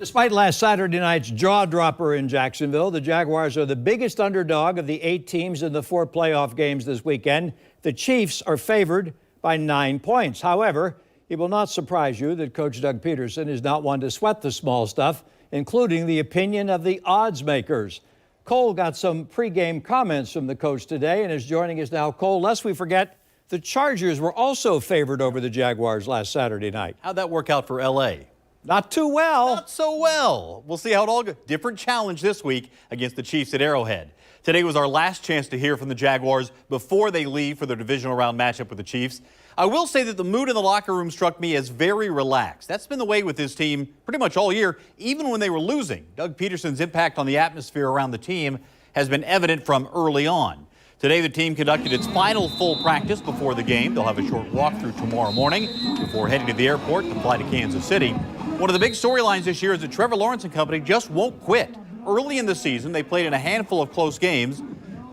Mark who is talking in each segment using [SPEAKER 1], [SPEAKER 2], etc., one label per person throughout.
[SPEAKER 1] Despite last Saturday night's jaw-dropper in Jacksonville, the Jaguars are the biggest underdog of the 8 teams in the 4 playoff games this weekend. The Chiefs are favored by 9 points. However, it will not surprise you that Coach Doug Peterson is not one to sweat the small stuff, including the opinion of the odds makers. Cole got some pregame comments from the coach today and is joining us now. Cole, lest we forget, the Chargers were also favored over the Jaguars last Saturday night.
[SPEAKER 2] How'd that work out for L.A.?
[SPEAKER 1] Not too well.
[SPEAKER 2] Not so well. We'll see how it all goes. Different challenge this week against the Chiefs at Arrowhead. Today was our last chance to hear from the Jaguars before they leave for their divisional round matchup with the Chiefs. I will say that the mood in the locker room struck me as very relaxed. That's been the way with this team pretty much all year, even when they were losing. Doug Peterson's impact on the atmosphere around the team has been evident from early on. Today, the team conducted its final full practice before the game. They'll have a short walkthrough tomorrow morning before heading to the airport to fly to Kansas City. One of the big storylines this year is that Trevor Lawrence and company just won't quit. Early in the season, they played in a handful of close games.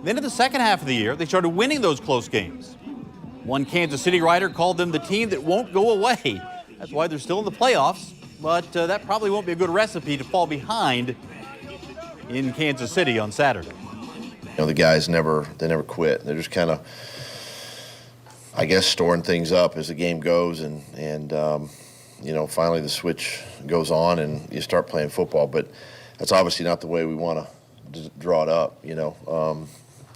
[SPEAKER 2] Then in the second half of the year, they started winning those close games. One Kansas City writer called them the team that won't go away. That's why they're still in the playoffs, but that probably won't be a good recipe to fall behind in Kansas City on Saturday.
[SPEAKER 3] You know, the guys never quit. They're just kind of, I guess, storing things up as the game goes, and you know, finally the switch goes on and you start playing football. But that's obviously not the way we want to draw it up. You know,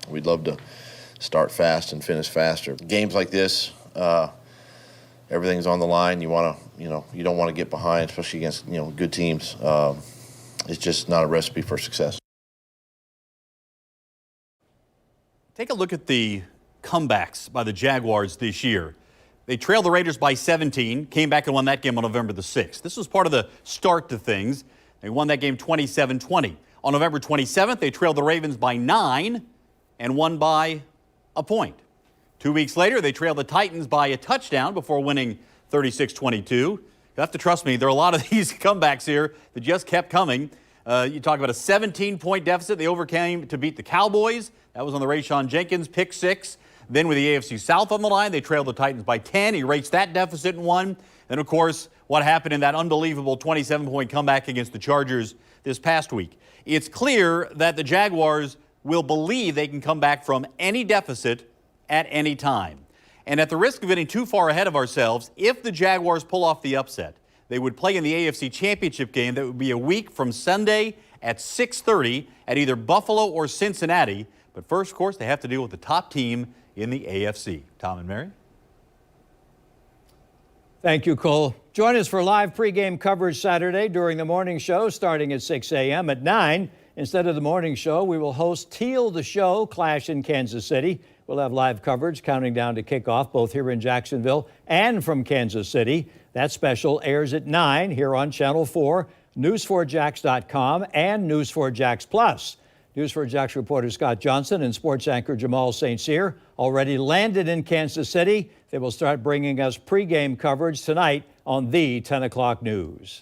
[SPEAKER 3] we'd love to start fast and finish faster. Games like this, everything's on the line. You want to, you know, you don't want to get behind, especially against, you know, good teams. It's just not a recipe for success.
[SPEAKER 2] Take a look at the comebacks by the Jaguars this year. They trailed the Raiders by 17, came back and won that game on November the 6th. This was part of the start to things. They won that game 27-20. On November 27th, they trailed the Ravens by 9 and won by a point. 2 weeks later, they trailed the Titans by a touchdown before winning 36-22. You have to trust me, there are a lot of these comebacks here that just kept coming. You talk about a 17-point deficit they overcame to beat the Cowboys. That was on the Rayshon Jenkins pick 6. Then with the AFC South on the line, they trailed the Titans by 10, erased that deficit and won. Then, of course, what happened in that unbelievable 27-point comeback against the Chargers this past week. It's clear that the Jaguars will believe they can come back from any deficit at any time. And at the risk of getting too far ahead of ourselves, if the Jaguars pull off the upset, they would play in the AFC Championship game that would be a week from Sunday at 6:30 at either Buffalo or Cincinnati. But first, of course, they have to deal with the top team in the AFC. Tom and Mary?
[SPEAKER 1] Thank you, Cole. Join us for live pregame coverage Saturday during the morning show starting at 6 a.m. At 9. Instead of the morning show, we will host Teal the Show Clash in Kansas City. We'll have live coverage counting down to kickoff both here in Jacksonville and from Kansas City. That special airs at 9 here on Channel 4, News4Jax.com, and News4Jax Plus. News4Jax reporter Scott Johnson and sports anchor Jamal St. Cyr already landed in Kansas City. They will start bringing us pregame coverage tonight on the 10 o'clock news.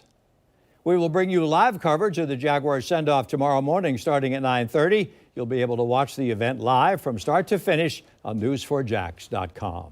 [SPEAKER 1] We will bring you live coverage of the Jaguars send-off tomorrow morning starting at 9:30. You'll be able to watch the event live from start to finish on News4Jax.com.